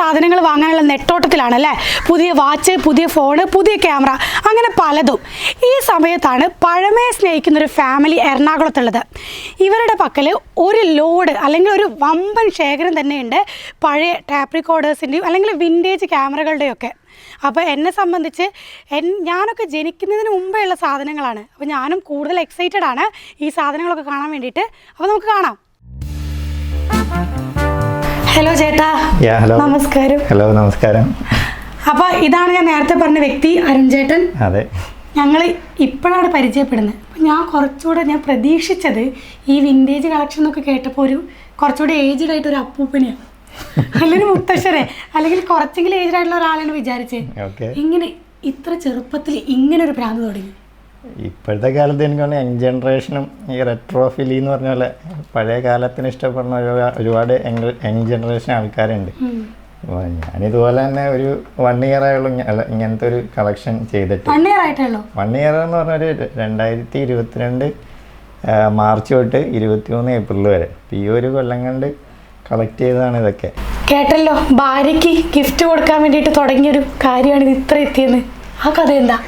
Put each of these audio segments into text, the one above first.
സാധനങ്ങൾ വാങ്ങാനുള്ള നെട്ടോട്ടത്തിലാണ് അല്ലേ. പുതിയ വാച്ച്, പുതിയ ഫോണ്, പുതിയ ക്യാമറ, അങ്ങനെ പലതും. ഈ സമയത്താണ് പഴമയെ സ്നേഹിക്കുന്നൊരു ഫാമിലി എറണാകുളത്തുള്ളത്. ഇവരുടെ പക്കൽ ഒരു ലോഡ് അല്ലെങ്കിൽ ഒരു വമ്പൻ ശേഖരം തന്നെയുണ്ട് പഴയ ടാപ്പ് റെക്കോർഡേഴ്സിൻ്റെയും അല്ലെങ്കിൽ വിൻറ്റേജ് ക്യാമറകളുടെയൊക്കെ. അപ്പോൾ എന്നെ സംബന്ധിച്ച് ഞാനൊക്കെ ജനിക്കുന്നതിന് മുമ്പേ ഉള്ള സാധനങ്ങളാണ്. അപ്പോൾ ഞാനും കൂടുതൽ എക്സൈറ്റഡ് ആണ് ഈ സാധനങ്ങളൊക്കെ കാണാൻ വേണ്ടിയിട്ട്. അപ്പോൾ നമുക്ക് കാണാം. ഹലോ ചേട്ടാ. നമസ്കാരം. ഹലോ, നമസ്കാരം. അപ്പോൾ ഇതാണ് ഞാൻ നേരത്തെ പറഞ്ഞ വ്യക്തി, അരുൺ ചേട്ടൻ. അതെ, ഞങ്ങൾ ഇപ്പോഴാണ് പരിചയപ്പെടുന്നത്. അപ്പം ഞാൻ പ്രതീക്ഷിച്ചത് ഈ വിൻറ്റേജ് കളക്ഷൻ എന്നൊക്കെ കേട്ടപ്പോൾ കുറച്ചുകൂടി ഏജ്ഡ് ആയിട്ട് ഒരു അപ്പൂപ്പനെയാണ്, അല്ലെങ്കിൽ മുത്തശ്ശനെ, അല്ലെങ്കിൽ കുറച്ചെങ്കിലും ഏജ്ഡ് ആയിട്ടുള്ള ഒരാളാണ് വിചാരിച്ചത്. ഇങ്ങനെ ഇത്ര ചെറുപ്പത്തിൽ ഇങ്ങനെ ഒരു ഭ്രാന്ത് തുടങ്ങി. ഇപ്പോഴത്തെ കാലത്ത് എനിക്ക് തോന്നുന്നു യങ് ജനറേഷനും ഈ റെട്രോഫിലി എന്ന് പറഞ്ഞ പോലെ പഴയ കാലത്തിന് ഇഷ്ടപ്പെടുന്ന ഒരുപാട് യങ് ജനറേഷൻ ആൾക്കാരുണ്ട്. അപ്പോൾ ഞാനിതുപോലെ തന്നെ ഒരു 1 year ആയുള്ളൂ ഇങ്ങനത്തെ ഒരു കളക്ഷൻ ചെയ്തിട്ട്. 1 year എന്ന് പറഞ്ഞൊരു 2022 മാർച്ച് തൊട്ട് 23 ഏപ്രിൽ വരെ ഈ ഒരു കൊല്ലം കൊണ്ട് കളക്ട് ചെയ്തതാണ് ഇതൊക്കെ. കേട്ടല്ലോ, ഭാര്യയ്ക്ക് ഗിഫ്റ്റ് കൊടുക്കാൻ വേണ്ടിയിട്ട് തുടങ്ങിയൊരു കാര്യമാണ് ഇത് ഇത്ര എത്തിയെന്ന്. ആ കഥ എന്താ?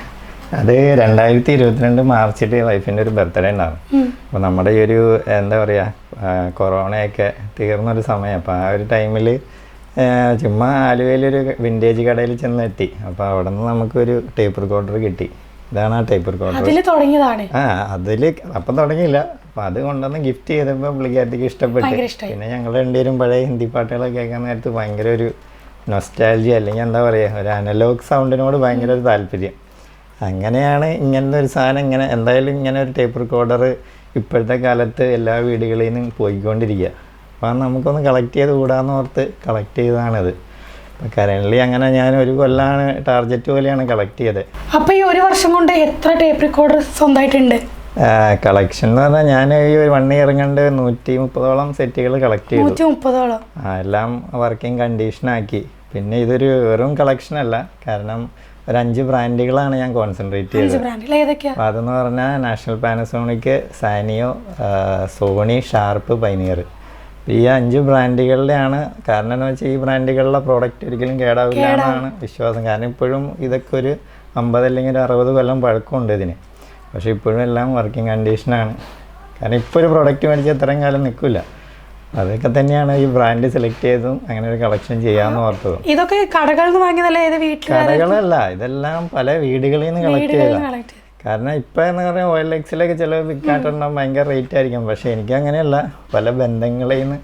അത് 2022 മാർച്ചിൽ വൈഫിൻ്റെ ഒരു ബർത്ത്ഡേ ഉണ്ടായിരുന്നു. അപ്പോൾ നമ്മുടെ ഈ ഒരു എന്താ പറയുക, കൊറോണയൊക്കെ തീർന്നൊരു സമയം. അപ്പോൾ ആ ഒരു ടൈമിൽ ചുമ്മാ ആലുവയിലൊരു വിൻറ്റേജ് കടയിൽ ചെന്നെത്തി. അപ്പോൾ അവിടെ നിന്ന് നമുക്കൊരു ടേപ്പ് റെക്കോർഡർ കിട്ടി. ഇതാണ് ആ ടേപ്പ് റെക്കോർഡർ. അതിൽ അപ്പം തുടങ്ങിയില്ല. അപ്പോൾ അത് കൊണ്ടുവന്ന് ഗിഫ്റ്റ് ചെയ്തപ്പോൾ പുള്ളിക്കാരത്തേക്ക് ഇഷ്ടപ്പെട്ടു. പിന്നെ ഞങ്ങൾ രണ്ടുപേരും പഴയ ഹിന്ദി പാട്ടുകളൊക്കെ കേൾക്കാൻ നേരത്ത് ഭയങ്കര ഒരു നൊസ്റ്റാൾജിയ, അല്ലെങ്കിൽ എന്താ പറയുക, ഒരു അനലോഗ് സൗണ്ടിനോട് ഭയങ്കര ഒരു താല്പര്യം. അങ്ങനെയാണ് ഇങ്ങനത്തെ ഒരു സാധനം എന്തായാലും ഇങ്ങനെ ഒരു ടേപ്പ് റെക്കോർഡർ ഇപ്പോഴത്തെ കാലത്ത് എല്ലാ വീടുകളിൽ നിന്നും പോയിക്കൊണ്ടിരിക്കുക. അപ്പോൾ നമുക്കൊന്ന് കളക്ട് ചെയ്ത് കൂടാന്ന് ഓർത്ത് കളക്ട് ചെയ്തതാണിത്. അപ്പോൾ കറൻ്റ്ലി അങ്ങനെ ഞാൻ ഒരു കൊല്ലമാണ് ടാർഗറ്റ് പോലെയാണ് കളക്ട് ചെയ്തത്. അപ്പോൾ ഈ ഒരു വർഷം കൊണ്ട് എത്ര ടേപ്പ് റെക്കോർഡർ സ്വന്തമായിട്ടുണ്ട്? കളക്ഷൻ എന്ന് പറഞ്ഞാൽ ഞാൻ ഈ ഒരു 1 year കൊണ്ട് 130ഓളം സെറ്റുകൾ കളക്ട് ചെയ്തു. 130ഓളം? എല്ലാം വർക്കിംഗ് കണ്ടീഷനാക്കി. പിന്നെ ഇതൊരു വെറും കളക്ഷൻ അല്ല, കാരണം ഒരു 5 ബ്രാൻഡുകളാണ് ഞാൻ കോൺസെൻട്രേറ്റ് ചെയ്തത്. അപ്പോൾ അതെന്ന് പറഞ്ഞാൽ National Panasonic, Sanyo, Sony, Sharp, Pioneer. ഈ 5 ബ്രാൻഡുകളുടെയാണ്. കാരണം എന്ന് വെച്ചാൽ ഈ ബ്രാൻഡുകളിലെ പ്രോഡക്റ്റ് ഒരിക്കലും കേടാവില്ല എന്നാണ് വിശ്വാസം. കാരണം ഇപ്പോഴും ഇതൊക്കെ ഒരു 50 അല്ലെങ്കിൽ ഒരു 60 കൊല്ലം പഴക്കമുണ്ട് ഇതിന്. പക്ഷേ ഇപ്പോഴും എല്ലാം വർക്കിംഗ് കണ്ടീഷനാണ്. കാരണം ഇപ്പോൾ ഒരു പ്രോഡക്റ്റ് മേടിച്ചാൽ ഇത്രയും കാലം നിൽക്കില്ല. അതൊക്കെ തന്നെയാണ് ഈ ബ്രാൻഡ് സെലക്ട് ചെയ്തതും അങ്ങനെ ഒരു കളക്ഷൻ ചെയ്യാമെന്ന് ഓർത്തത്. ഇതൊക്കെ കടകളിൽ നിന്ന് വാങ്ങിയതല്ല? കടകളല്ല, ഇതെല്ലാം പല വീടുകളിൽ നിന്ന് കളക്ട് ചെയ്തതാണ്. കാരണം ഇപ്പം എന്ന് പറഞ്ഞാൽ OLXിലൊക്കെ ചില വിൽക്കാട്ടുണ്ടാകും, ഭയങ്കര റേറ്റ് ആയിരിക്കും. പക്ഷേ എനിക്ക് അങ്ങനെയല്ല, പല ബന്ധങ്ങളിൽ നിന്ന്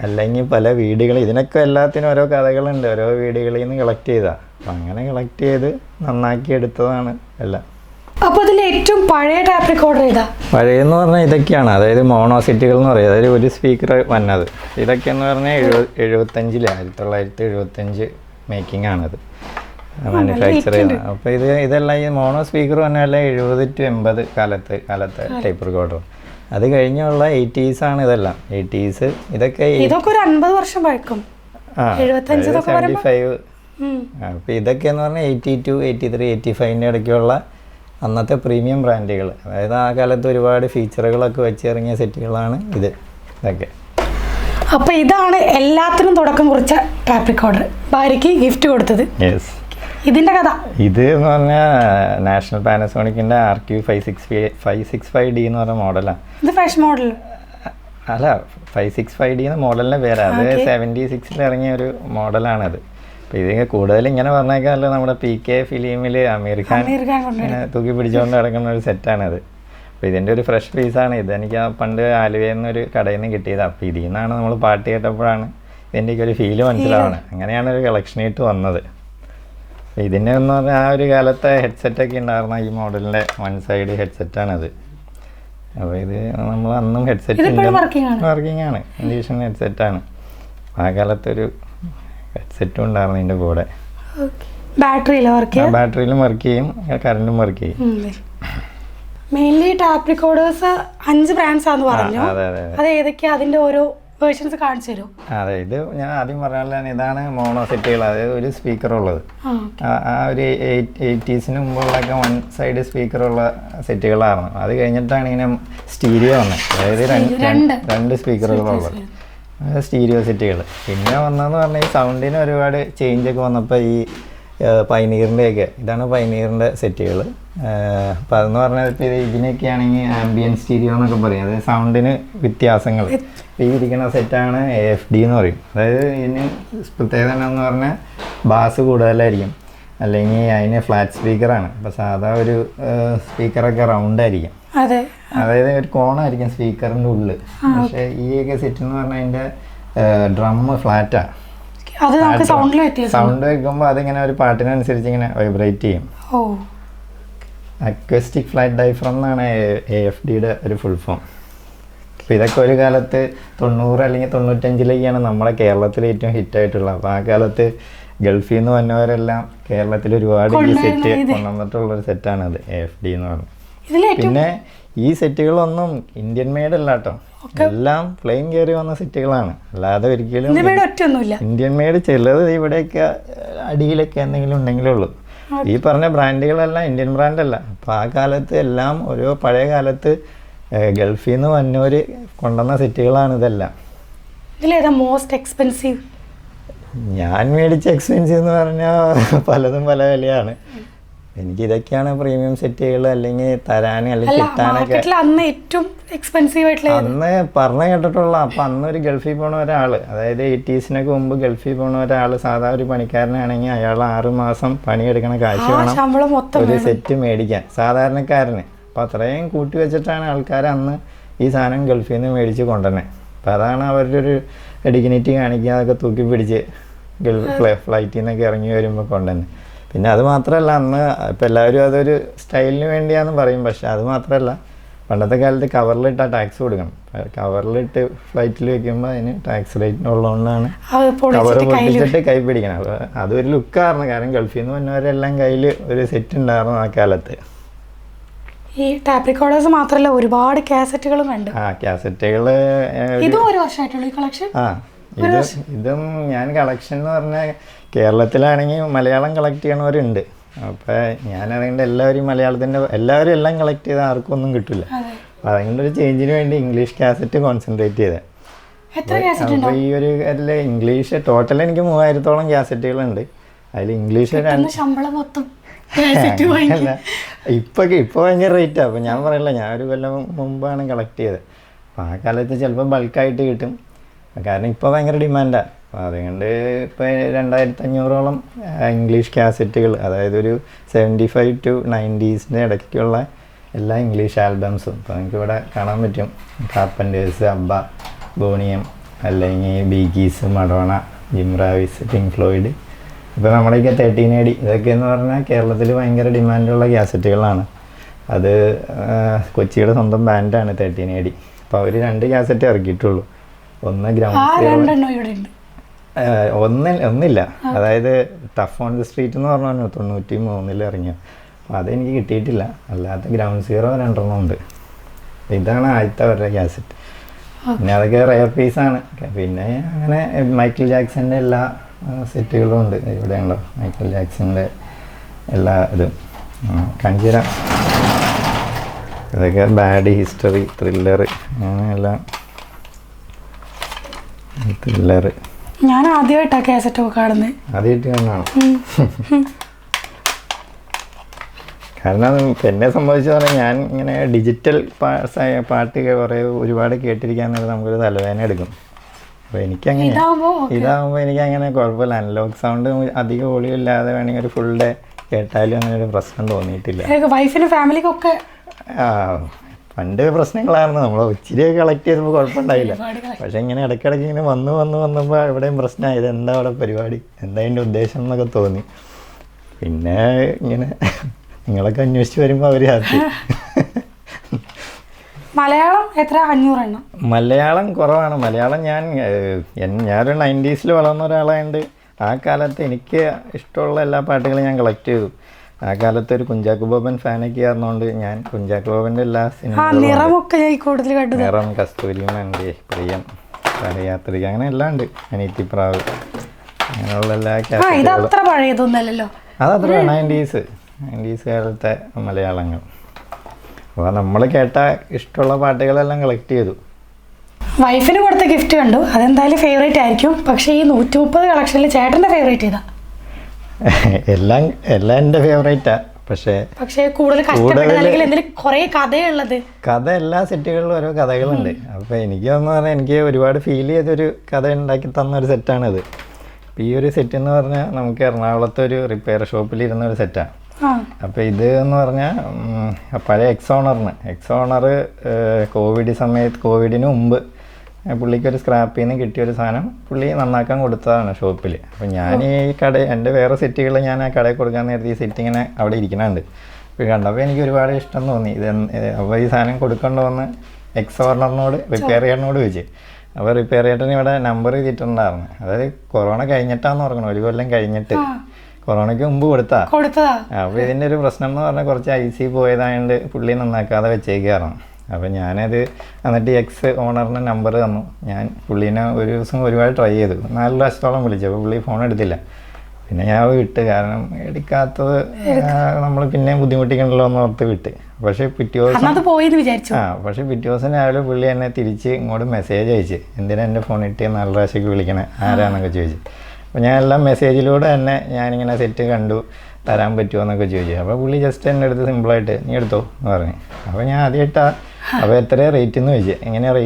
അല്ലെങ്കിൽ പല വീടുകളിൽ, ഇതിനൊക്കെ എല്ലാത്തിനും ഓരോ കഥകളുണ്ട്, ഓരോ വീടുകളിൽ നിന്ന് കളക്ട് ചെയ്താൽ. അപ്പം അങ്ങനെ കളക്ട് ചെയ്ത് നന്നാക്കി എടുത്തതാണ് എല്ലാം. അപ്പോൾ അതിൽ ഏറ്റവും പഴയ ടാപ്പ് റെക്കോർഡർ ഏതാ? പഴയെന്ന് പറഞ്ഞാൽ ഇതൊക്കെയാണ്, അതായത് മോണോ സെറ്റുകൾ എന്ന് പറയുന്നത്. അതായത് ഒരു സ്പീക്കർ വന്നത്. ഇതൊക്കെയെന്ന് പറഞ്ഞാൽ 1975 മേക്കിംഗ് ആണത്, മാനുഫാക്ചർ ചെയ്യുന്നത്. അപ്പോൾ ഇതെല്ലാം ഈ മോണോ സ്പീക്കർ പറഞ്ഞാൽ 70 to 80 കാലത്തെ ടൈപ്പ് റെക്കോർഡർ. അത് കഴിഞ്ഞുള്ള 80s ആണ് ഇതെല്ലാം. 80s ഇതൊക്കെ ഒരു 50 വർഷം പഴക്കം. 75. അപ്പോൾ ഇതൊക്കെയെന്ന് പറഞ്ഞാൽ 82, 83, 85 ഇടയ്ക്കുള്ള അന്നത്തെ പ്രീമിയം ബ്രാൻഡുകൾ. അതായത് ആ കാലത്ത് ഒരുപാട് ഫീച്ചറുകളൊക്കെ വെച്ചിറങ്ങിയ സെറ്റുകളാണ് ഇതൊക്കെ. അപ്പോൾ ഇതാണ് എല്ലാത്തിനും തുടക്കം കുറിച്ച ടാപ്പ് റെക്കോർഡർ, ഭാര്യയ്ക്ക് ഗിഫ്റ്റ് കൊടുത്തത്. യെസ്. ഇതിൻ്റെ കഥ? ഇത് എന്ന് പറഞ്ഞാൽ നാഷണൽ പാനസോണിക്കിൻ്റെ RQ565D എന്ന് പറഞ്ഞ മോഡലാണ്. ഇത് ഫ്രഷ് മോഡൽ അല്ല, 565D എന്ന മോഡലിൻ്റെ പേരാണ്. അത് 76 ഇറങ്ങിയ ഒരു മോഡലാണത്. അപ്പോൾ ഇത് കൂടുതൽ ഇങ്ങനെ പറഞ്ഞേക്കാമല്ലോ, നമ്മുടെ PK ഫിലിമിൽ അമീർ ഖാൻ തൂക്കി പിടിച്ചുകൊണ്ട് കിടക്കുന്ന ഒരു സെറ്റാണത്. അപ്പോൾ ഇതിൻ്റെ ഒരു ഫ്രഷ് പീസാണ് ഇത്. എനിക്ക് പണ്ട് ആലുവയിൽ നിന്നൊരു കടയിൽ നിന്ന് കിട്ടിയത്. അപ്പോൾ ഇതിൽ നിന്നാണ് നമ്മൾ പാട്ട് കേട്ടപ്പോഴാണ് ഇതിൻ്റെയൊക്കെ ഒരു ഫീല് മനസ്സിലാവണം. അങ്ങനെയാണ് ഒരു കളക്ഷനായിട്ട് വന്നത്. അപ്പോൾ ഇതിൻ്റെ എന്ന് പറഞ്ഞാൽ ആ ഒരു കാലത്തെ ഹെഡ്സെറ്റൊക്കെ ഉണ്ടായിരുന്ന ഈ മോഡലിൻ്റെ 1 side ഹെഡ്സെറ്റാണത്. അപ്പോൾ ഇത് നമ്മൾ അന്നും ഹെഡ്സെറ്റ് വർക്കിംഗ് ആണ്, കണ്ടീഷൻ ഹെഡ്സെറ്റാണ്. ആ കാലത്തൊരു ഹെഡ്സെറ്റും ഉണ്ടായിരുന്നു ഇതിൻ്റെ കൂടെ. ബാറ്ററിയിലും വർക്ക് ചെയ്യും, കറണ്ടും വർക്ക് ചെയ്യും. മെയിൻലി ടാപ്പ് റെക്കോർഡേഴ്സ് 5 ബ്രാൻഡ്സ് ആണെന്ന് പറഞ്ഞു. അത് ഏതൊക്കെയാ, അതിൻ്റെ ഓരോ വേർഷൻസ് കാണിച്ചു തരും? അതെ, ഇത് ഞാൻ ആദ്യം പറഞ്ഞാൽ ഇതാണ് മോണോ സെറ്റുകൾ, അതായത് ഒരു സ്പീക്കറുള്ളത്. ആ ഒരു 80s മുമ്പുള്ളൊക്കെ 1 side സ്പീക്കറുള്ള സെറ്റുകളായിരുന്നു. അത് കഴിഞ്ഞിട്ടാണ് ഇങ്ങനെ സ്റ്റീരിയോ വന്നത്, അതായത് 2 സ്പീക്കറുകളുള്ളത്. സ്റ്റീരിയോ സെറ്റുകൾ. പിന്നെ വന്നതെന്ന് പറഞ്ഞാൽ ഈ സൗണ്ടിന് ഒരുപാട് ചേഞ്ചൊക്കെ വന്നപ്പോൾ ഈ പൈനീറിൻ്റെയൊക്കെ ഇതാണ് പൈനീറിൻ്റെ സെറ്റുകൾ. അപ്പോൾ അതെന്ന് പറഞ്ഞാൽ ഇപ്പോൾ ഇതിനൊക്കെ ആണെങ്കിൽ ആംബിയൻ സ്റ്റീരിയോ എന്നൊക്കെ പറയും. അതായത് സൗണ്ടിന് വ്യത്യാസങ്ങൾ. ഈ ഇരിക്കുന്ന സെറ്റാണ് AFD എന്ന് പറയും. അതായത് ഇതിന് പ്രത്യേകത എന്താണെന്ന് പറഞ്ഞാൽ ബാസ് കൂടുതലായിരിക്കും, അല്ലെങ്കിൽ അതിന് ഫ്ലാറ്റ് സ്പീക്കറാണ്. അപ്പോൾ സാധാ ഒരു സ്പീക്കറൊക്കെ റൗണ്ടായിരിക്കും, അതായത് ഒരു കോണായിരിക്കും സ്പീക്കറിൻ്റെ ഉള്ളിൽ. പക്ഷേ ഈ ഒക്കെ സെറ്റ് എന്ന് പറഞ്ഞാൽ അതിൻ്റെ ഡ്രം ഫ്ലാറ്റാണ്. സൗണ്ട് വെക്കുമ്പോൾ അതിങ്ങനെ ഒരു പാട്ടിനനുസരിച്ച് ഇങ്ങനെ വൈബ്രേറ്റ് ചെയ്യും. അക്വസ്റ്റിക് ഫ്ലാറ്റ് ഡയഫ്രം എന്നാണ് AFDയുടെ ഒരു ഫുൾ ഫോം. അപ്പോൾ ഇതൊക്കെ ഒരു കാലത്ത് 90 അല്ലെങ്കിൽ 95 നമ്മുടെ കേരളത്തിൽ ഏറ്റവും ഹിറ്റായിട്ടുള്ളത്. അപ്പോൾ ആ കാലത്ത് ഗൾഫിൽ നിന്ന് വന്നവരെല്ലാം കേരളത്തിൽ ഒരുപാട് ഈ സെറ്റ് കൊണ്ടുവന്നിട്ടുള്ളൊരു സെറ്റാണത് AFD എന്ന് പറഞ്ഞത്. പിന്നെ ഈ സെറ്റുകളൊന്നും ഇന്ത്യൻ മെയ്ഡ് അല്ല കേട്ടോ, എല്ലാം പ്ലെയിൻ കയറി വന്ന സെറ്റുകളാണ്. അല്ലാതെ ഒരിക്കലും ഇന്ത്യൻ മെയ്ഡ് ചിലത് ഇവിടെയൊക്കെ അടിയിലൊക്കെ എന്തെങ്കിലും ഉണ്ടെങ്കിലേ ഉള്ളൂ. ഈ പറഞ്ഞ ബ്രാൻഡുകളെല്ലാം ഇന്ത്യൻ ബ്രാൻഡല്ല. അപ്പോൾ ആ കാലത്ത് എല്ലാം ഓരോ പഴയ കാലത്ത് ഗൾഫിൽ നിന്ന് വന്നവർ കൊണ്ടുവന്ന സെറ്റുകളാണ് ഇതെല്ലാം. മോസ്റ്റ് എക്സ്പെൻസീവ് ഞാൻ മേടിച്ച എക്സ്പെൻസീവ് എന്ന് പറഞ്ഞാൽ പലതും പല വിലയാണ്. എനിക്ക് ഇതൊക്കെയാണ് പ്രീമിയം സെറ്റുകൾ, അല്ലെങ്കിൽ തരാൻ അല്ലെങ്കിൽ കിട്ടാനൊക്കെ അന്ന് ഏറ്റവും എക്സ്പെൻസീവ് ആയിട്ടുള്ള അന്ന് പറഞ്ഞു കേട്ടിട്ടുള്ള. അപ്പം അന്ന് ഒരു ഗൾഫിൽ പോണ ഒരാൾ, അതായത് 80s മുമ്പ് ഗൾഫിൽ പോണ ഒരാൾ, സാധാ ഒരു പണിക്കാരനാണെങ്കിൽ അയാൾ 6 മാസം പണിയെടുക്കണ കാശ് വേണം ഒരു സെറ്റ് മേടിക്കാൻ സാധാരണക്കാരന്. അപ്പം അത്രയും കൂട്ടി വെച്ചിട്ടാണ് ആൾക്കാർ അന്ന് ഈ സാധനം ഗൾഫിൽ നിന്ന് മേടിച്ച് കൊണ്ടുവന്നത്. അപ്പം അതാണ് അവരുടെ ഒരു ഡിഗ്നിറ്റി കാണിക്കുക, അതൊക്കെ തൂക്കി പിടിച്ച് ഫ്ലൈറ്റിൽ നിന്നൊക്കെ ഇറങ്ങി വരുമ്പോൾ കൊണ്ടുവന്നെ. പിന്നെ അത് മാത്രമല്ല, അന്ന് ഇപ്പം എല്ലാവരും അതൊരു സ്റ്റൈലിന് വേണ്ടിയാണെന്ന് പറയും. പക്ഷേ അത് മാത്രമല്ല, പണ്ടത്തെ കാലത്ത് കവറിലിട്ടാൽ ടാക്സ് കൊടുക്കണം. കവറിലിട്ട് ഫ്ലൈറ്റിൽ വെക്കുമ്പോൾ അതിന് ടാക്സ് റേറ്റ് ഉള്ളതുകൊണ്ടാണ് കവർ പൊട്ടിച്ചിട്ട് കൈ പിടിക്കണം. അപ്പോൾ അതൊരു ലുക്കായിരുന്നു. കാരണം ഗൾഫിൽ നിന്ന് വന്നവരെല്ലാം കയ്യിൽ ഒരു സെറ്റ് ഉണ്ടായിരുന്നു ആ കാലത്ത്. ഈ ടാപ്പ് റെക്കോർഡേഴ്സ് മാത്രമല്ല, ഒരുപാട് കാസറ്റുകളും കണ്ടു. കാസറ്റുകൾ ഇതും ഒരു വർഷമായിട്ടുള്ള ഈ കളക്ഷൻ. ഇതും ഞാൻ കളക്ഷൻ എന്ന് പറഞ്ഞാൽ കേരളത്തിലാണെങ്കിൽ മലയാളം കളക്ട് ചെയ്യണവരുണ്ട്. അപ്പോൾ ഞാനതുകൊണ്ട് എല്ലാവരും മലയാളത്തിൻ്റെ എല്ലാവരും എല്ലാം കളക്ട് ചെയ്താൽ ആർക്കും ഒന്നും കിട്ടില്ല. അപ്പോൾ അതുകൊണ്ട് ഒരു ചേഞ്ചിന് വേണ്ടി ഇംഗ്ലീഷ് കാസറ്റ് കോൺസെൻട്രേറ്റ് ചെയ്തത്. അപ്പോൾ ഈ ഒരു ഇംഗ്ലീഷ് ടോട്ടൽ എനിക്ക് 3000-ഓളം കാസറ്റുകളുണ്ട്. അതിൽ ഇംഗ്ലീഷ് അല്ല, ഇപ്പോൾ ഭയങ്കര റേറ്റാണ്. അപ്പോൾ ഞാൻ പറയില്ല, ഞാൻ ഒരു കൊല്ലം മുമ്പാണ് കളക്ട് ചെയ്തത്. അപ്പോൾ ആ കാലത്ത് ചിലപ്പോൾ ബൾക്കായിട്ട് കിട്ടും, കാരണം ഇപ്പോൾ ഭയങ്കര ഡിമാൻഡാണ്. അപ്പോൾ അതുകൊണ്ട് ഇപ്പോൾ 2500-ഓളം ഇംഗ്ലീഷ് കാസറ്റുകൾ, അതായത് ഒരു 75 to 90s ഇടയ്ക്കുള്ള എല്ലാ ഇംഗ്ലീഷ് ആൽബംസും ഇപ്പോൾ നിങ്ങൾക്ക് ഇവിടെ കാണാൻ പറ്റും. കാർപ്പൻറ്റേഴ്സ്, അബ്ബ, ബോണിയം, അല്ലെങ്കിൽ Bee Gees, Madonna, Jim Reeves, Pink Floyd. ഇപ്പോൾ നമ്മുടെയൊക്കെ 13 AD ഇതൊക്കെ എന്ന് പറഞ്ഞാൽ കേരളത്തിൽ ഭയങ്കര ഡിമാൻഡുള്ള കാസറ്റുകളാണ്. അത് കൊച്ചിയുടെ സ്വന്തം ബാൻഡാണ് 13 AD. അപ്പോൾ അവർ 2 കാസറ്റ് ഇറക്കിയിട്ടുള്ളൂ. ഒന്ന് ഒന്നില്ല, അതായത് ടഫ് ഓൺ ദി സ്ട്രീറ്റ് എന്ന് പറഞ്ഞു 93 ഇറങ്ങിയ. അപ്പോൾ അതെനിക്ക് കിട്ടിയിട്ടില്ല. അല്ലാത്ത ഗ്രൗണ്ട് സീറോ 2 ഉണ്ട്. ഇതാണ് ആദ്യത്തെ അവരുടെ കാസറ്റ്. പിന്നെ അതൊക്കെ റെയർ പീസാണ്. പിന്നെ അങ്ങനെ മൈക്കിൾ ജാക്സൻ്റെ എല്ലാ സെറ്റുകളും ഉണ്ട്. ഇവിടെ ഉണ്ടോ മൈക്കിൾ ജാക്സൻ്റെ എല്ലാ ഇതും കാണിച്ചു തരാം. ഇതൊക്കെ ബാഡ് ഹിസ്റ്ററി, ത്രില്ലർ, അങ്ങനെ എല്ലാം. ത്രില്ലർ ഞാൻ ആദ്യമായിട്ടാണ് കാസറ്റൊക്കെ കാണുന്നത്. ആദ്യമായിട്ട് കാണാണ്. കാരണം എന്നെ സംബന്ധിച്ച് പറഞ്ഞാൽ ഞാൻ ഇങ്ങനെ ഡിജിറ്റൽ പാട്ട് ഒരുപാട് കേട്ടിരിക്കാൻ നമുക്കൊരു തലവേദന എടുക്കും. അപ്പോൾ എനിക്കങ്ങനെ ഇതാകുമ്പോൾ എനിക്കങ്ങനെ കുഴപ്പമില്ല. അനലോഗ് സൗണ്ട് അധികം വോളിയം ഇല്ലാതെ വേണമെങ്കിൽ ഒരു ഫുൾ ഡേ കേട്ടാലും അങ്ങനെ ഒരു പ്രശ്നം തോന്നിയിട്ടില്ല. വൈഫിനും ഫാമിലിക്കൊക്കെ പണ്ട് പ്രശ്നങ്ങളായിരുന്നു. നമ്മൾ ഇച്ചിരിയൊക്കെ കളക്ട് ചെയ്തപ്പോൾ കുഴപ്പമുണ്ടായില്ല. പക്ഷേ ഇങ്ങനെ ഇടയ്ക്കിടയ്ക്ക് ഇങ്ങനെ വന്നപ്പോൾ എവിടെയും പ്രശ്നമായത്. എന്താ അവിടെ പരിപാടി, എന്താ അതിൻ്റെ ഉദ്ദേശം എന്നൊക്കെ തോന്നി. പിന്നെ ഇങ്ങനെ നിങ്ങളൊക്കെ അന്വേഷിച്ച് വരുമ്പോൾ അവർ ഹാപ്പി. മലയാളം എത്ര? 500 എണ്ണം. മലയാളം കുറവാണ്. മലയാളം ഞാനൊരു 90s വളർന്ന ഒരാളായതുകൊണ്ട് ആ കാലത്ത് എനിക്ക് ഇഷ്ടമുള്ള എല്ലാ പാട്ടുകളും ഞാൻ കളക്ട് ചെയ്തു. ആ കാലത്ത് ഒരു കുഞ്ചാക്കോ ബോബൻ ഫാനൊക്കെ ആയിരുന്നതുകൊണ്ട് ഞാൻ കുഞ്ചാക്കോ ബോബൻ്റെ എല്ലാ സിനിമകളും, നിറം, കസ്തൂരിമൻ്റെ, പ്രിയം, പദയാത്രിക, അങ്ങനെ എല്ലാം ഉണ്ട്. അനീത്തിപ്രാവ്, അങ്ങനെയുള്ള എല്ലാ കാസറ്റുകളും. അതത്ര 90s കാലത്തെ മലയാളങ്ങൾ. അപ്പോൾ നമ്മൾ കേട്ട ഇഷ്ടമുള്ള പാട്ടുകളെല്ലാം കളക്ട് ചെയ്തു. വൈഫിന് കൊടുത്ത ഗിഫ്റ്റ് കണ്ടു, അതെന്തായാലും ഫേവറേറ്റ് ആയിരിക്കും. പക്ഷേ ഈ 130 കളക്ഷനിൽ ചേട്ടൻ്റെ ഫേവറേറ്റ് ചെയ്താ? എല്ലാം എൻ്റെ ഫേവറേറ്റാ. പക്ഷേ കൂടുതൽ കഷ്ടപ്പെട്ടത് അല്ലെങ്കിൽ എന്തെങ്കിലും കുറേ കഥയുള്ളത്? കഥ എല്ലാ സെറ്റുകളിലും ഓരോ കഥകളുണ്ട്. അപ്പോൾ എനിക്കെന്ന് പറഞ്ഞാൽ എനിക്ക് ഒരുപാട് ഫീൽ ചെയ്തൊരു കഥ ഉണ്ടാക്കി തന്ന ഒരു സെറ്റാണിത്. ഈ ഒരു സെറ്റ് എന്ന് പറഞ്ഞാൽ നമുക്ക് എറണാകുളത്തെ ഒരു റിപ്പയർ ഷോപ്പിലിരുന്ന ഒരു സെറ്റാണ്. അപ്പോൾ ഇത് എന്ന് പറഞ്ഞാൽ പഴയ എക്സോണർ കോവിഡിന് മുമ്പ് പുള്ളിക്കൊരു സ്ക്രാപ്പിൽ നിന്ന് കിട്ടിയൊരു സാധനം പുള്ളി നന്നാക്കാൻ കൊടുത്തതാണ് ഷോപ്പിൽ. അപ്പോൾ ഞാൻ ഈ എൻ്റെ വേറെ സെറ്റുകൾ ഞാൻ ആ കടയിൽ കൊടുക്കാൻ നേരത്തെ ഈ സെറ്റ് ഇങ്ങനെ അവിടെ ഇരിക്കണുണ്ട്. അപ്പോൾ കണ്ടപ്പോൾ എനിക്ക് ഒരുപാട് ഇഷ്ടം തോന്നി. അപ്പോൾ ഈ സാധനം കൊടുക്കണ്ടോന്ന് എക്സോണറിനോട് റിപ്പയർ ചെയ്യാനോട് ചോദിച്ചു. അപ്പോൾ റിപ്പയർ ചെയ്തിട്ട് ഇവിടെ നമ്പർ ചെയ്തിട്ടുണ്ടായിരുന്നു. അതായത് കൊറോണ കഴിഞ്ഞിട്ടാന്ന് പറഞ്ഞത്, 1 കൊല്ലം കഴിഞ്ഞിട്ട്, കൊറോണയ്ക്ക് മുമ്പ് കൊടുത്താ. അപ്പോൾ ഇതിൻ്റെ ഒരു പ്രശ്നം എന്ന് പറഞ്ഞാൽ കുറച്ച് IC പോയതായതുകൊണ്ട് പുള്ളി നന്നാക്കാതെ വെച്ചേക്കായിരുന്നു. അപ്പോൾ ഞാനത് എന്നിട്ട് എക്സ് ഓണറിന് നമ്പർ തന്നു. ഞാൻ പുള്ളീനെ ഒരു ദിവസം ഒരുപാട് ട്രൈ ചെയ്തു, 4 പ്രാവശ്യത്തോളം വിളിച്ചു. അപ്പോൾ പുള്ളി ഫോൺ എടുത്തില്ല. പിന്നെ ഞാൻ വിട്ട്, കാരണം എടുക്കാത്തത് നമ്മൾ പിന്നെ ബുദ്ധിമുട്ടിക്കണല്ലോ എന്ന് ഓർത്ത് വിട്ട്. പക്ഷേ പിറ്റേ ദിവസം രാവിലെ പുള്ളി എന്നെ തിരിച്ച് ഇങ്ങോട്ട് മെസ്സേജ് അയച്ച്, എന്തിനാ എൻ്റെ ഫോൺ ഇട്ട് 4 പ്രാവശ്യമൊക്കെ വിളിക്കണേ, ആരാന്നൊക്കെ ചോദിച്ചു. അപ്പോൾ ഞാൻ എല്ലാം മെസ്സേജിലൂടെ തന്നെ ഞാനിങ്ങനെ സെറ്റ് കണ്ടു, തരാൻ പറ്റുമോ എന്നൊക്കെ ചോദിച്ചു. അപ്പോൾ പുള്ളി ജസ്റ്റ് എൻ്റെ അടുത്ത് സിമ്പിളായിട്ട് നീ എടുത്തോ എന്ന് പറഞ്ഞു. അപ്പോൾ ഞാൻ ആദ്യമായിട്ടാണ്, അപ്പോൾ എത്രയാണ് റേറ്റ് എന്ന് ചോദിച്ചു. എങ്ങനെയാണ്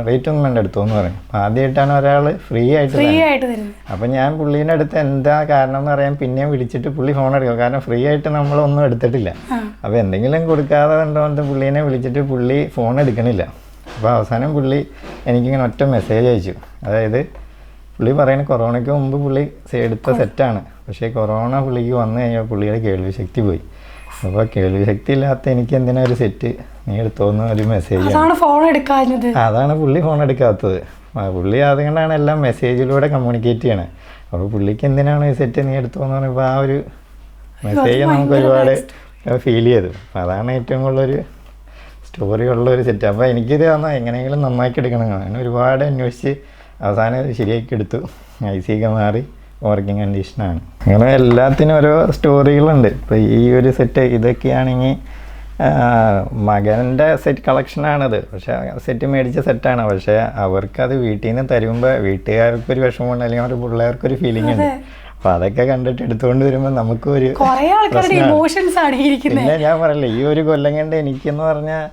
റേറ്റ് ഒന്നും വേണ്ട എടുത്തോ എന്ന് പറഞ്ഞു. അപ്പോൾ ആദ്യമായിട്ടാണ് ഒരാൾ ഫ്രീ ആയിട്ട് തരുന്നത്. അപ്പോൾ ഞാൻ പുള്ളീൻ്റെ അടുത്ത് എന്താ കാരണം എന്ന് പറയാൻ പിന്നെയും വിളിച്ചിട്ട് പുള്ളി ഫോൺ എടുക്കും, കാരണം ഫ്രീ ആയിട്ട് നമ്മളൊന്നും എടുത്തിട്ടില്ല. അപ്പോൾ എന്തെങ്കിലും കൊടുക്കാതെ കണ്ടുകൊണ്ട് പുള്ളീനെ വിളിച്ചിട്ട് പുള്ളി ഫോൺ എടുക്കണില്ല. അപ്പോൾ അവസാനം പുള്ളി എനിക്കിങ്ങനെ ഒറ്റ മെസ്സേജ് അയച്ചു. അതായത് പുള്ളി പറയുന്നത് കൊറോണയ്ക്ക് മുമ്പ് പുള്ളി എടുത്ത സെറ്റാണ്, പക്ഷേ കൊറോണ പുള്ളിക്ക് വന്നു കഴിഞ്ഞാൽ പുള്ളിയുടെ കേൾവിശക്തി പോയി. അപ്പോൾ കേൾവിശക്തി ഇല്ലാത്ത എനിക്ക് എന്തിനാ ഒരു സെറ്റ് നീ എടുത്തോന്ന് ഒരു മെസ്സേജ്. അതാണ് പുള്ളി ഫോൺ എടുക്കാത്തത്. പുള്ളി അതുകൊണ്ടാണ് എല്ലാം മെസ്സേജിലൂടെ കമ്മ്യൂണിക്കേറ്റ് ചെയ്യണത്. അപ്പോൾ പുള്ളിക്ക് എന്തിനാണ് ഈ സെറ്റ് നീ എടുത്തോന്ന് പറയുമ്പോൾ ആ ഒരു മെസ്സേജ് നമുക്ക് ഒരുപാട് ഫീൽ ചെയ്തു. അപ്പോൾ അതാണ് ഏറ്റവും കൂടുതലൊരു സ്റ്റോറി ഉള്ളൊരു സെറ്റ്. അപ്പോൾ എനിക്കിത് വന്നാൽ എങ്ങനെയെങ്കിലും നന്നാക്കി എടുക്കണം. അങ്ങനെ ഒരുപാട് അന്വേഷിച്ച് അവസാനം ശരിയാക്കി എടുത്തു. IC ഒക്കെ മാറി വർക്കിംഗ് കണ്ടീഷനാണ്. അങ്ങനെ എല്ലാത്തിനും ഓരോ സ്റ്റോറികളുണ്ട്. ഇപ്പോൾ ഈ ഒരു സെറ്റ് ഇതൊക്കെയാണെങ്കിൽ മകൻ്റെ സെറ്റ് കളക്ഷനാണിത്. പക്ഷേ സെറ്റ് മേടിച്ച സെറ്റാണ്. പക്ഷേ അവർക്കത് വീട്ടിൽ നിന്ന് തരുമ്പോൾ വീട്ടുകാർക്കൊരു വിഷമമുണ്ട്, അല്ലെങ്കിൽ അവരുടെ പിള്ളേർക്കൊരു ഫീലിംഗ് ഉണ്ട്. അപ്പോൾ അതൊക്കെ കണ്ടിട്ട് എടുത്തുകൊണ്ട് വരുമ്പോൾ നമുക്കൊരു പിന്നെ ഞാൻ പറയില്ല, ഈ ഒരു കൊല്ലം കൊണ്ട് എനിക്കെന്ന് പറഞ്ഞാൽ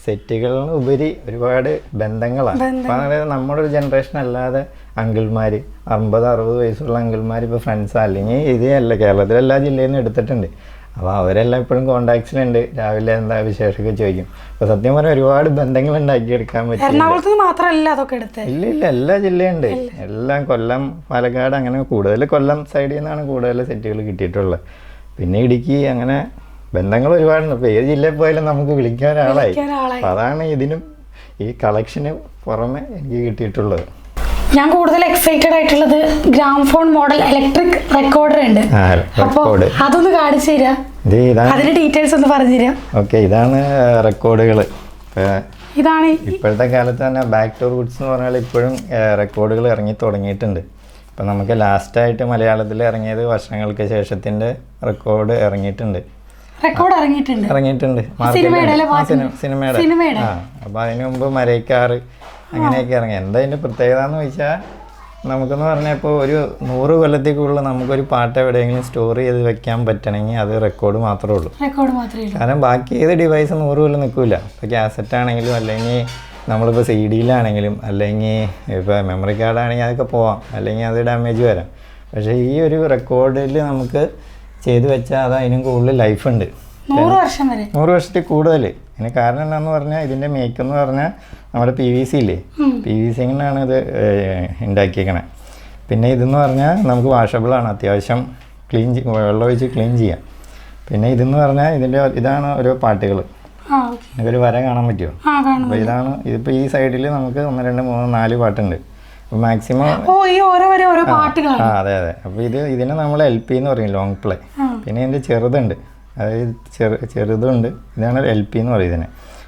സെറ്റുകളിന് ഉപരി ഒരുപാട് ബന്ധങ്ങളാണ്. അപ്പം അതായത് നമ്മുടെ ഒരു ജനറേഷൻ അല്ലാതെ അങ്കിൾമാർ 50-60 വയസ്സുള്ള അങ്കിൾമാർ ഇപ്പോൾ ഫ്രണ്ട്സാണ്, അല്ലെങ്കിൽ ഇതേ അല്ല കേരളത്തിലെ എല്ലാ ജില്ലയിൽ നിന്നും എടുത്തിട്ടുണ്ട്. അപ്പോൾ അവരെല്ലാം ഇപ്പോഴും കോണ്ടാക്ട്സിലുണ്ട്. രാവിലെ എന്താ വിശേഷമൊക്കെ ചോദിക്കും. അപ്പോൾ സത്യം പറഞ്ഞാൽ ഒരുപാട് ബന്ധങ്ങൾ ഉണ്ടാക്കിയെടുക്കാൻ പറ്റും. ഇല്ല എല്ലാ ജില്ലയുണ്ട്. എല്ലാം കൊല്ലം, പാലക്കാട്, അങ്ങനെ കൂടുതൽ കൊല്ലം സൈഡിൽ നിന്നാണ് കൂടുതൽ സെറ്റുകൾ കിട്ടിയിട്ടുള്ളത്. പിന്നെ ഇടുക്കി, അങ്ങനെ ബന്ധങ്ങൾ ഒരുപാടുണ്ട്. ഇപ്പോൾ ഏത് ജില്ലയിൽ പോയാലും നമുക്ക് വിളിക്കാൻ ഒരാളായി. അപ്പോൾ അതാണ് ഇതിനും ഈ കളക്ഷന് പുറമെ എനിക്ക് കിട്ടിയിട്ടുള്ളത്. ഞാൻ കൂടുതൽ എക്സൈറ്റഡ് ആയിട്ടുള്ളത് ഗ്രാംഫോൺ മോഡൽ ഇലക്ട്രിക് റെക്കോർഡർ ഉണ്ട്. അതൊന്ന് കാണിച്ചു തരാം, അതിന്റെ ഡീറ്റെയിൽസ് ഒന്ന് പറഞ്ഞു തരാം. ഓക്കെ, ഇതാണ് റെക്കോർഡുകൾ. ഇതാണ് ഇപ്പോഴത്തെ കാലത്ത് തന്നെ ബാക്ക് ടു റൂട്ട്സ് എന്ന് പറഞ്ഞാൽ ഇപ്പോഴും റെക്കോർഡുകൾ ഇറങ്ങി തുടങ്ങിയിട്ടുണ്ട്. ഇപ്പം നമുക്ക് ലാസ്റ്റായിട്ട് മലയാളത്തിൽ ഇറങ്ങിയത് വർഷങ്ങൾക്ക് ശേഷത്തിൻ്റെ റെക്കോർഡ് ഇറങ്ങിയിട്ടുണ്ട്. സിനിമയുടെ. അപ്പോൾ അതിന് മുമ്പ് മരയ്ക്കാറ് അങ്ങനെയൊക്കെ ഇറങ്ങി. എന്താ അതിൻ്റെ പ്രത്യേകത എന്ന് ചോദിച്ചാൽ, നമുക്കെന്ന് പറഞ്ഞാൽ ഇപ്പോൾ ഒരു 100 കൊല്ലത്തേക്കുള്ള നമുക്കൊരു പാട്ട് എവിടെയെങ്കിലും സ്റ്റോർ ചെയ്ത് വെക്കാൻ പറ്റണമെങ്കിൽ അത് റെക്കോർഡ് മാത്രമേ ഉള്ളൂ. കാരണം ബാക്കി ഏത് ഡിവൈസ് 100 കൊല്ലം നിൽക്കില്ല. ഇപ്പോൾ കാസറ്റ് ആണെങ്കിലും, അല്ലെങ്കിൽ നമ്മളിപ്പോൾ CD-യിലാണെങ്കിലും, അല്ലെങ്കിൽ ഇപ്പോൾ മെമ്മറി കാർഡാണെങ്കിൽ അതൊക്കെ പോവാം, അല്ലെങ്കിൽ അത് ഡാമേജ് വരാം. പക്ഷേ ഈ ഒരു റെക്കോർഡിൽ നമുക്ക് ചെയ്ത് വെച്ചാൽ അത് അതിനും കൂടുതൽ ലൈഫുണ്ട്, 100 വർഷത്തിൽ കൂടുതൽ. അതിന് കാരണം എന്താണെന്ന് പറഞ്ഞാൽ ഇതിൻ്റെ മേക്കെന്ന് പറഞ്ഞാൽ നമ്മുടെ PVC ഇല്ലേ, PVC കൊണ്ടാണ് ഇത് ഉണ്ടാക്കിയേക്കണേ. പിന്നെ ഇതെന്ന് പറഞ്ഞാൽ നമുക്ക് വാഷബിളാണ്, അത്യാവശ്യം വെള്ളം ഒഴിച്ച് ക്ലീൻ ചെയ്യാം. പിന്നെ ഇതെന്ന് പറഞ്ഞാൽ ഇതാണ് ഓരോ പാട്ടുകൾ. നമുക്കൊരു വര കാണാൻ പറ്റുമോ? അപ്പോൾ ഇതാണ്. ഇതിപ്പോൾ ഈ സൈഡിൽ നമുക്ക് 1, 2, 3, 4 പാട്ടുണ്ട്. അപ്പോൾ മാക്സിമം അതെ. അപ്പോൾ ഇതിനെ നമ്മൾ LP എന്ന് പറയും, ലോങ് പ്ലേ. പിന്നെ ഇതിൻ്റെ ചെറുതുണ്ട്, അതായത് ചെറുതുണ്ട്. ഇതാണ് LP എന്ന് പറയും ഇതിനെ.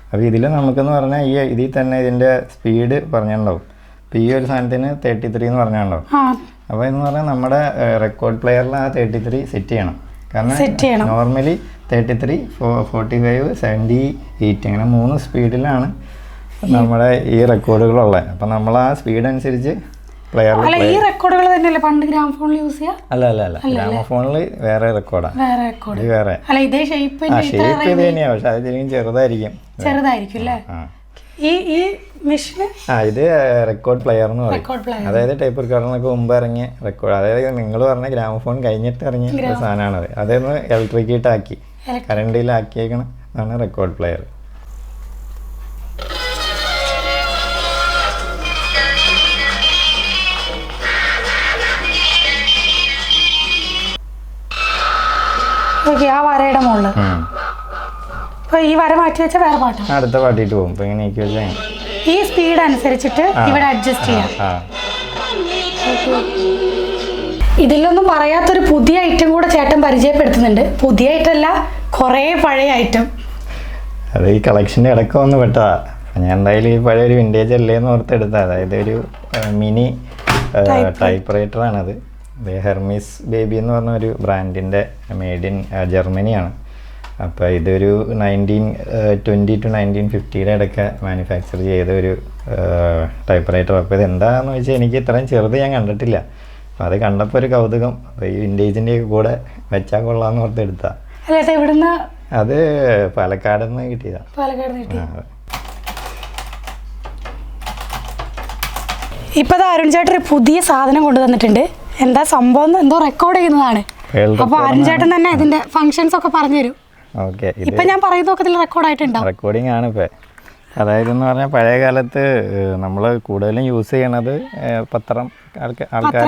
അപ്പോൾ ഇതിൽ നമുക്കെന്ന് പറഞ്ഞാൽ ഇതിൽ തന്നെ ഇതിൻ്റെ സ്പീഡ് പറഞ്ഞിട്ടുണ്ടാവും. ഇപ്പോൾ ഈ ഒരു സാധനത്തിന് 33 എന്ന് പറഞ്ഞിട്ടുണ്ടാവും. അപ്പോൾ എന്ന് പറഞ്ഞാൽ നമ്മുടെ റെക്കോർഡ് പ്ലെയറിൽ ആ 33 സെറ്റ് ചെയ്യണം. കാരണം നോർമലി 33, 45, 78 അങ്ങനെ 3 സ്പീഡിലാണ് നമ്മുടെ ഈ റെക്കോർഡുകളുള്ള. അപ്പം നമ്മൾ ആ സ്പീഡ് അനുസരിച്ച് അല്ല ഈ റെക്കോർഡുകൾ തന്നെയല്ലേ പണ്ട് ഗ്രാമഫോണിൽ യൂസ് ചെയ്യാ? അല്ല ഗ്രാമഫോണിൽ വേറെ റെക്കോർഡാണ്. ഇത് വേറെ അല്ല ഇതേ ഷേപ്പ് ഷേപ്പ് ഇത് തന്നെയാണ്, പക്ഷെ അത് ശരിക്കും ചെറുതായിരിക്കും അല്ലേ? ഈ മെഷീന് ഇത് റെക്കോർഡ് പ്ലെയർ എന്ന് പറയും. അതായത് ടൈപ്പ് റെക്കോർഡിനൊക്കെ മുമ്പ് ഇറങ്ങിയ റെക്കോർഡ്, അതായത് നിങ്ങൾ പറഞ്ഞ ഗ്രാമഫോൺ കഴിഞ്ഞിട്ട് ഇറങ്ങിയ ഒരു സാധനമാണത്. അതൊന്ന് ഇലക്ട്രിക്കിട്ടാക്കി കറണ്ടിലാക്കിയേക്കണ ആണ് റെക്കോർഡ് പ്ലെയർ. ആ വരയുടെ മുകളിൽ ഈ വര മാറ്റി വെച്ച വേറെ പാട്ട് അടുത്ത പാട്ടിട്ട് പോകും. ഇപ്പൊ ഇങ്ങനെ വെച്ചാൽ ഈ സ്പീഡ് അനുസരിച്ചിട്ട് ഇവിടെ അഡ്ജസ്റ്റ് ചെയ്യാം. ഇതിലൊന്നും പറയാത്തൊരു പുതിയ ഐറ്റം കൂടെ ചേട്ടൻ പരിചയപ്പെടുത്തുന്നുണ്ട്. പുതിയ ഐറ്റം അല്ല, കുറേ പഴയ ഐറ്റം. അത് ഈ കളക്ഷൻ്റെ ഇടയ്ക്ക് വന്ന് പെട്ടതാ. ഞാൻ എന്തായാലും ഈ പഴയ ഒരു വിൻറ്റേജ് അല്ലേന്ന് ഓർത്തെടുത്താൽ. അതായത് ഒരു മിനി ടൈപ്പ് റൈറ്ററാണത്. ഹെർമീസ് ബേബി എന്ന് പറഞ്ഞ ഒരു ബ്രാൻഡിൻ്റെ മെയ്ഡ് ഇൻ ജർമ്മനിയാണ്. അപ്പോൾ ഇതൊരു 1920 to 1950 ഇടയ്ക്ക് മാനുഫാക്ചർ ചെയ്ത ഒരു ടൈപ്പ് റൈറ്റർ. അപ്പോൾ ഇത് എന്താണെന്ന് വെച്ചാൽ എനിക്ക് ഇത്രയും ചെറുത് ഞാൻ കണ്ടിട്ടില്ല. അപ്പോൾ അത് കണ്ടപ്പോൾ ഒരു കൗതുകം. അപ്പോൾ ഈ വിൻറ്റേജിൻ്റെ കൂടെ വെച്ചാൽ കൊള്ളാമെന്ന് ഓർത്ത് എടുത്താൽ. അത് പാലക്കാട് നിന്ന് കിട്ടിയതാണ്. ഇപ്പോൾ അരുൺ ചേട്ടൻ ഒരു പുതിയ സാധനം കൊണ്ടുവന്നിട്ടുണ്ട്. എന്താ സംഭവം? എന്തോ റെക്കോർഡ് ചെയ്യുന്നതാണ്. അപ്പോൾ അരുൺ ചേട്ടൻ തന്നെ ഇതിൻ്റെ ഫങ്ഷൻസ് ഒക്കെ പറഞ്ഞുതരും. ഓക്കെ, ഇപ്പം ഞാൻ പറയുന്നതൊക്കെ ഇതിൽ റെക്കോർഡായിട്ടുണ്ടോ? റെക്കോർഡിംഗ് ആണ് ഇപ്പോൾ. അതായത് എന്ന് പറഞ്ഞാൽ പഴയ കാലത്ത് നമ്മൾ കൂടുതലും യൂസ് ചെയ്യണത് പത്രം ആൾക്കാർ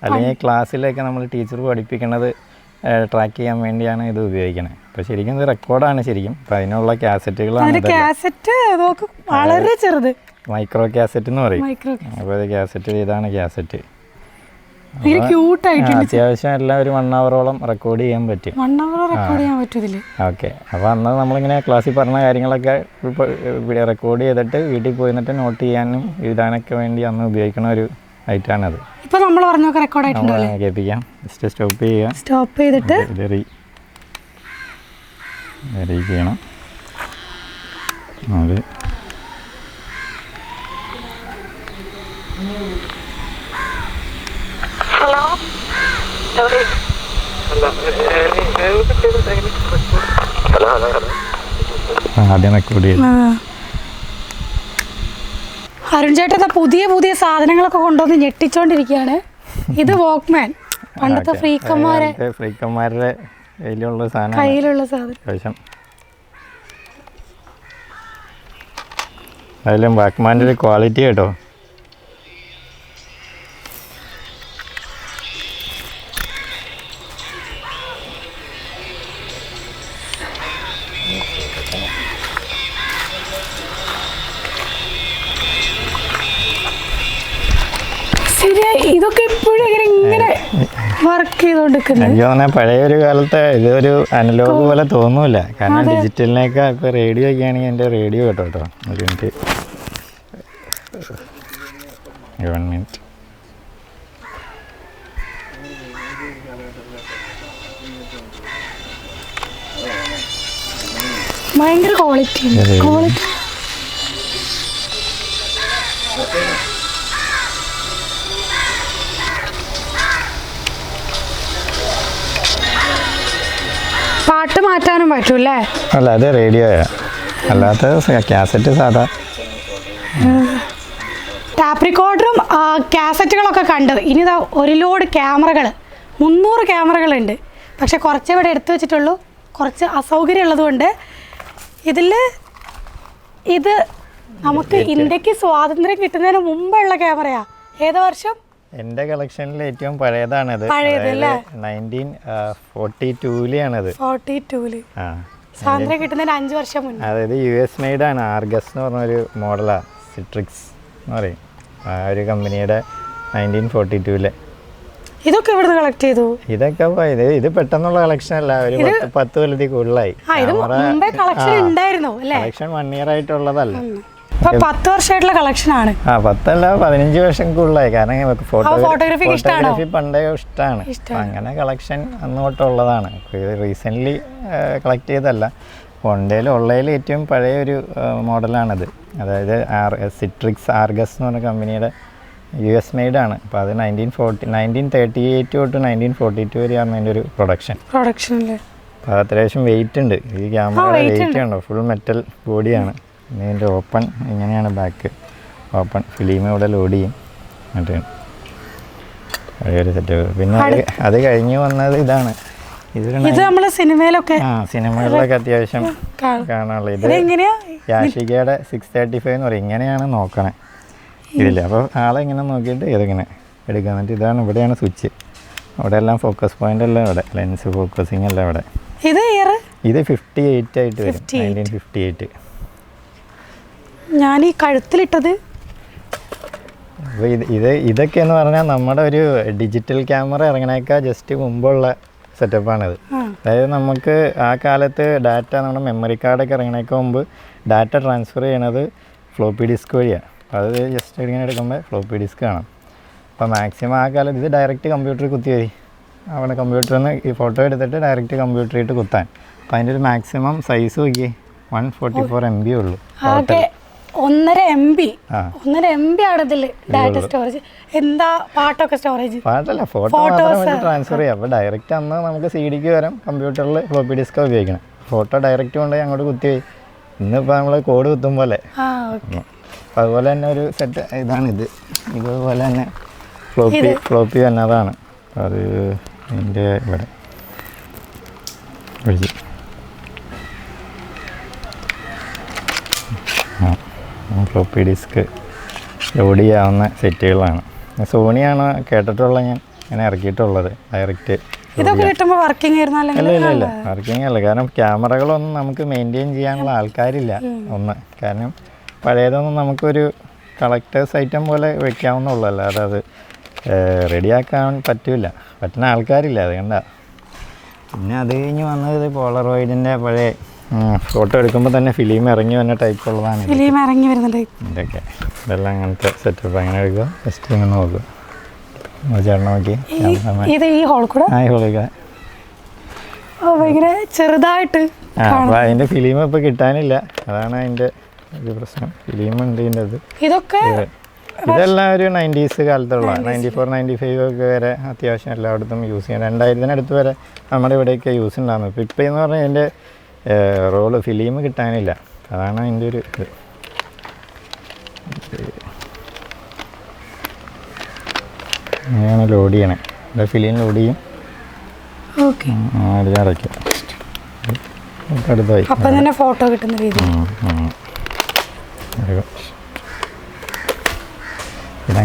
അല്ലെങ്കിൽ ക്ലാസ്സിലൊക്കെ നമ്മൾ ടീച്ചർ പഠിപ്പിക്കണത് ട്രാക്ക് ചെയ്യാൻ വേണ്ടിയാണ് ഇത് ഉപയോഗിക്കണത്. അപ്പോൾ ശരിക്കും ഇത് റെക്കോർഡാണ് ശരിക്കും. അപ്പോൾ അതിനുള്ള കാസറ്റുകളാണ്. കാസറ്റ് വളരെ ചെറുത്, മൈക്രോ കാസറ്റ് എന്ന് പറയും. അപ്പോൾ ഇത് കാസറ്റ്, ഇതാണ് കാസറ്റ്. അത്യാവശ്യം എല്ലാം ഒരു 1 hour റെക്കോർഡ് ചെയ്യാൻ പറ്റും. ഓക്കെ, അപ്പോൾ അന്ന് നമ്മളിങ്ങനെ ക്ലാസ്സിൽ പറഞ്ഞ കാര്യങ്ങളൊക്കെ റെക്കോർഡ് ചെയ്തിട്ട് വീട്ടിൽ പോയിട്ട് നോട്ട് ചെയ്യാനും എഴുതാനൊക്കെ വേണ്ടി അന്ന് ഉപയോഗിക്കുന്ന ഒരു ഐറ്റാണത്. കേൾപ്പിക്കാം. ജസ്റ്റ് സ്റ്റോപ്പ് ചെയ്തിട്ട് ഇത് റീ ചെയ്യണം. അത് ആദ്യം റെക്കോർഡ് ചെയ്തു. അരുൺ ചേട്ടൻ പുതിയ പുതിയ സാധനങ്ങളൊക്കെ കൊണ്ടുവന്ന് ഞെട്ടിച്ചോണ്ടിരിക്കുകയാണ്. ഇത് വോക്ക്മാൻ, പണ്ടത്തെ ഫ്രീക്കന്മാരുടെ കയ്യിലുള്ള സാധനം. അതിലും വാക്ക്മാൻ്റെ ഒരു ക്വാളിറ്റി കേട്ടോ. ഇതൊക്കെ ഇപ്പോഴും ഇങ്ങനെ വർക്ക് ചെയ്തോണ്ടിരിക്കുന്നത്. എനിക്ക് തോന്നുന്നത് പഴയൊരു കാലത്തെ ഇതൊരു അനലോഗ് പോലെ തോന്നൂല. കാരണം ഡിജിറ്റലിനേക്കാൾ ഇപ്പോൾ റേഡിയോ ഒക്കെ ആണെങ്കിൽ എൻ്റെ റേഡിയോ കേട്ടോ. ഒരു മിനിറ്റ്, 1 minute. ഭയങ്കര ക്വാളിറ്റി. പാട്ട് മാറ്റാനും പറ്റൂല്ലേ? അല്ല, അത് റേഡിയോയാ, അല്ലാത്ത കാസറ്റ് സാധാ. ടാപ്പ് റെക്കോർഡറും കാസറ്റുകളൊക്കെ കണ്ടു. ഇനി ഒരു ലോഡ് ക്യാമറകൾ, 300 ക്യാമറകളുണ്ട്. പക്ഷെ കുറച്ചേ ഇവിടെ എടുത്തു വെച്ചിട്ടുള്ളൂ. കുറച്ച് അസൗകര്യം ഉള്ളതുകൊണ്ട് ഇത് നമുക്ക് ഇന്ത്യക്ക് സ്വാതന്ത്ര്യം കിട്ടുന്നതിന് മുമ്പുള്ള ക്യാമറയാ. ഏത് വർഷം? എൻ്റെ കളക്ഷനിൽ ഏറ്റവും പഴയതാണത്. 1942-ലാണത്. 42-ല് സ്വാതന്ത്ര്യം കിട്ടുന്നതിന് 5 വർഷം മുന്നേ. അതായത് US മെയ്ഡ് ആണ്. ആർഗസ് എന്ന് പറഞ്ഞൊരു മോഡലാണ്. സിട്രിക്സ് എന്ന് പറയും. ആ ഒരു കമ്പനിയുടെ 1942-ലെ. ഇതൊക്കെ ഇവിടുന്ന് കളക്ട് ചെയ്തു? ഇതൊക്കെ ഇത് പെട്ടെന്നുള്ള കളക്ഷൻ അല്ല, ഒരു 10 കൊല്ലത്തിൽ കൂടുതലായി. Collection 1 year ആയിട്ടുള്ളതല്ല. 10 വർഷമായിട്ടുള്ള കളക്ഷൻ ആണ്. 10 അല്ല 15 വർഷം കൂടുതലായി. കാരണം ഫോട്ടോഗ്രാഫി പണ്ടേ ഇഷ്ടമാണ്. അങ്ങനെ കളക്ഷൻ അന്ന് തൊട്ടുള്ളതാണ്. ഇത് റീസെൻ്റ്ലി കളക്ട് ചെയ്തല്ല. ഹോണ്ടയിൽ ഉള്ളതിൽ ഏറ്റവും പഴയ ഒരു മോഡലാണിത്. അതായത് സിട്രിക്സ് ആർഗസ് എന്ന് പറഞ്ഞ കമ്പനിയുടെ US മെയ്ഡാണ്. അപ്പോൾ അത് 1938 തൊട്ട് 1942 വരെയാണ് അതിൻ്റെ ഒരു പ്രൊഡക്ഷൻ. അപ്പോൾ അത് അത്യാവശ്യം വെയിറ്റ് ഉണ്ട്. ഈ ക്യാമറയുടെ വെയിറ്റ് ഉണ്ടോ, ഫുൾ മെറ്റൽ ബോഡിയാണ്. പിന്നെ ഇതിൻ്റെ ഓപ്പൺ ഇങ്ങനെയാണ്, ബാക്ക് ഓപ്പൺ, ഫിലിം ഇവിടെ ലോഡ് ചെയ്യും. എന്നിട്ട് ഒരു സെറ്റപ്പ്. പിന്നെ അത് കഴിഞ്ഞ് വന്നത് ഇതാണ്. ഇത് നമ്മൾ സിനിമയിലൊക്കെ സിനിമകളിലൊക്കെ അത്യാവശ്യം കാണാനുള്ളത്. ഇത് യാഷികയുടെ 635 എന്ന് പറയും. ഇങ്ങനെയാണ് നോക്കണേ ഇതില്ല. അപ്പോൾ ആളെ ഇങ്ങനെ നോക്കിയിട്ട് ഇതിങ്ങനെ എടുക്കാൻ പറ്റും. ഇതാണ്, ഇവിടെയാണ് സ്വിച്ച്. അവിടെ എല്ലാം ഫോക്കസ് പോയിന്റ് എല്ലാം ഇവിടെ, ലെൻസ് ഫോക്കസിങ് എല്ലാം ഇവിടെ. ഇത് 58 ആയിട്ട് വരും, 1958. ഞാൻ ഈ കഴുത്തിലിട്ടത് അപ്പോൾ ഇതൊക്കെ എന്ന് പറഞ്ഞാൽ നമ്മുടെ ഒരു ഡിജിറ്റൽ ക്യാമറ ഇറങ്ങണേക്കാൾ ജസ്റ്റ് മുമ്പുള്ള സെറ്റപ്പാണിത്. അതായത് നമുക്ക് ആ കാലത്ത് ഡാറ്റ, നമ്മുടെ മെമ്മറി കാർഡൊക്കെ ഇറങ്ങണേക്ക് മുമ്പ് ഡാറ്റ ട്രാൻസ്ഫർ ചെയ്യണത് ഫ്ലോപ്പി ഡിസ്ക് വഴിയാണ്. അപ്പോൾ അത് ജസ്റ്റ് ഇങ്ങനെ എടുക്കുമ്പോൾ ഫ്ലോപ്പി ഡിസ്ക് കാണാം. അപ്പോൾ മാക്സിമം ആ കാലത്ത് ഇത് ഡയറക്റ്റ് കമ്പ്യൂട്ടറിൽ കുത്തി മതി. അവിടെ കമ്പ്യൂട്ടറിൽ നിന്ന് ഈ ഫോട്ടോ എടുത്തിട്ട് ഡയറക്റ്റ് കമ്പ്യൂട്ടറിയിട്ട് കുത്താൻ. അപ്പോൾ അതിൻ്റെ ഒരു മാക്സിമം സൈസ് നോക്കി 144 MB ഉള്ളൂ. 1.5 MB ആണ് ഇതിൽ ഡാറ്റ സ്റ്റോറേജ്. എന്താ പാട്ടൊക്കെ സ്റ്റോറേജ്? പാട്ടല്ല, ഫോട്ടോ മാത്രം ട്രാൻസ്ഫർ ചെയ്യാം. അപ്പോൾ ഡയറക്റ്റ് അന്ന് നമുക്ക് CD ക്ക് വരാം, കമ്പ്യൂട്ടറിൽ ഫ്ലോപ്പി ഡിസ്ക് ഉപയോഗിക്കണം. ഫോട്ടോ ഡയറക്റ്റ് കൊണ്ടുപോയി അങ്ങോട്ട് കുത്തി. ഇന്നിപ്പോൾ നമ്മൾ കോഡ് കുത്തും പോലെ. അപ്പോൾ അതുപോലെ തന്നെ ഒരു സെറ്റ് ഇതാണിത്. ഇതുപോലെ തന്നെ ഫ്ലോപ്പി തന്നെ അതാണ്. അത് ഇതിൻ്റെ ഇവിടെ ഫ്ലോപ്പി ഡിസ്ക് ലോഡ് ചെയ്യാവുന്ന സെറ്റുകളാണ്. സോണിയാണ് കേട്ടിട്ടുള്ള, ഞാൻ ഇങ്ങനെ ഇറക്കിയിട്ടുള്ളത് ഡയറക്റ്റ്. ഇല്ല വർക്കിംഗ് അല്ല. കാരണം ക്യാമറകളൊന്നും നമുക്ക് മെയിൻറ്റെയിൻ ചെയ്യാനുള്ള ആൾക്കാരില്ല ഒന്ന്. കാരണം പഴയതൊന്നും നമുക്കൊരു കളക്ടേഴ്സ് ഐറ്റം പോലെ വെക്കാവുന്നുള്ളൂ, അല്ലാതെ അത് റെഡിയാക്കാൻ പറ്റുന്ന ആൾക്കാരില്ല. അത് കണ്ട. പിന്നെ അത് കഴിഞ്ഞ് വന്നത് പോളറോയിഡിൻ്റെ പഴയ ഫോട്ടോ എടുക്കുമ്പോൾ തന്നെ ഫിലിം ഇറങ്ങി വന്ന ടൈപ്പ് ഉള്ളതാണ്. ഇതൊക്കെ ഇതെല്ലാം അങ്ങനത്തെ സെറ്റപ്പ്. അങ്ങനെ എടുക്കുക, ജസ്റ്റ് ഇങ്ങനെ നോക്കുക. ചേട്ടൻ നോക്കി ചെറുതായിട്ട്. അപ്പോൾ അതിൻ്റെ ഫിലിം ഇപ്പോൾ കിട്ടാനില്ല, അതാണ് അതിൻ്റെ ഒരു പ്രശ്നം. ഫിലിമുണ്ട് ഇതിൻ്റെ അത്. ഇതെല്ലാം ഒരു 90s കാലത്തുള്ള 94, 95 ഒക്കെ വരെ അത്യാവശ്യം എല്ലായിടത്തും യൂസ് ചെയ്യാം. 2000-ന് വരെ നമ്മുടെ ഇവിടെയൊക്കെ യൂസ് ഉണ്ടാകുന്നു. ഇപ്പോൾ എന്ന് പറഞ്ഞാൽ ഇതിൻ്റെ റോള് ഫിലിം കിട്ടാനില്ല, അതാണ് അതിൻ്റെ ഒരു ഇത്. അങ്ങനെയാണ് ലോഡ് ചെയ്യണേ. ഇവിടെ ഫിലിം ലോഡ് ചെയ്യും, അടയ്ക്കും. അടുത്തായി ഫോട്ടോ കിട്ടുന്ന രീതി.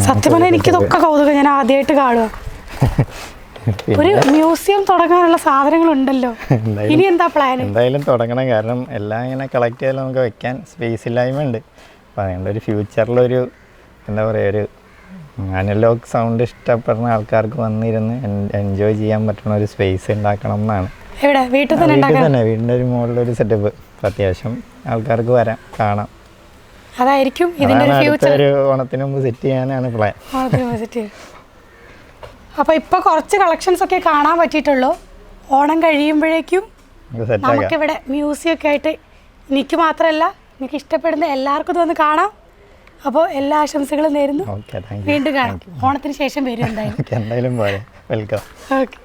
സത്യം പറഞ്ഞാൽ എനിക്കിതൊക്കെ കൗതുകം. ഞാൻ ആദ്യമായിട്ട് കാണുക. ഒരു മ്യൂസിയം തുടങ്ങാനുള്ള സാധനങ്ങളുണ്ടല്ലോ. ഇനി എന്താ പ്ലാൻ? എന്തായാലും തുടങ്ങണം. കാരണം എല്ലാം ഇങ്ങനെ കളക്ട് ചെയ്താൽ നമുക്ക് വെക്കാൻ സ്പേസ് ഇല്ലായ്മ ഉണ്ട്. അപ്പോൾ അതുകൊണ്ട് ഒരു ഫ്യൂച്ചറിലൊരു എന്താ പറയുക, ഒരു അനലോഗ് സൗണ്ട് ഇഷ്ടപ്പെടുന്ന ആൾക്കാർക്ക് വന്നിരുന്ന് എൻജോയ് ചെയ്യാൻ പറ്റുന്ന ഒരു സ്പേസ് ഉണ്ടാക്കണം എന്നാണ്. വീട്ടിൽ തന്നെ വീടിൻ്റെ ഒരു മുകളിലൊരു സെറ്റപ്പ് അത്യാവശ്യം ആൾക്കാർക്ക് വരാം, കാണാം. അതായിരിക്കും ഒരു ഓണത്തിന് മുമ്പ് സെറ്റ് ചെയ്യാനാണ് പ്ലാൻ. അപ്പോൾ ഇപ്പോൾ കുറച്ച് കളക്ഷൻസ് ഒക്കെ കാണാൻ പറ്റിയിട്ടുള്ളൂ. ഓണം കഴിയുമ്പോഴേക്കും നമുക്കിവിടെ മ്യൂസിയം ഒക്കെ ആയിട്ട്, എനിക്ക് മാത്രമല്ല എനിക്ക് ഇഷ്ടപ്പെടുന്ന എല്ലാവർക്കും ഇതൊന്ന് കാണാം. അപ്പോൾ എല്ലാ ആശംസകളും നേരുന്നു. വീണ്ടും കാണാം. ഓണത്തിന് ശേഷം വരും എന്തായാലും. വെൽക്കം. ഓക്കെ.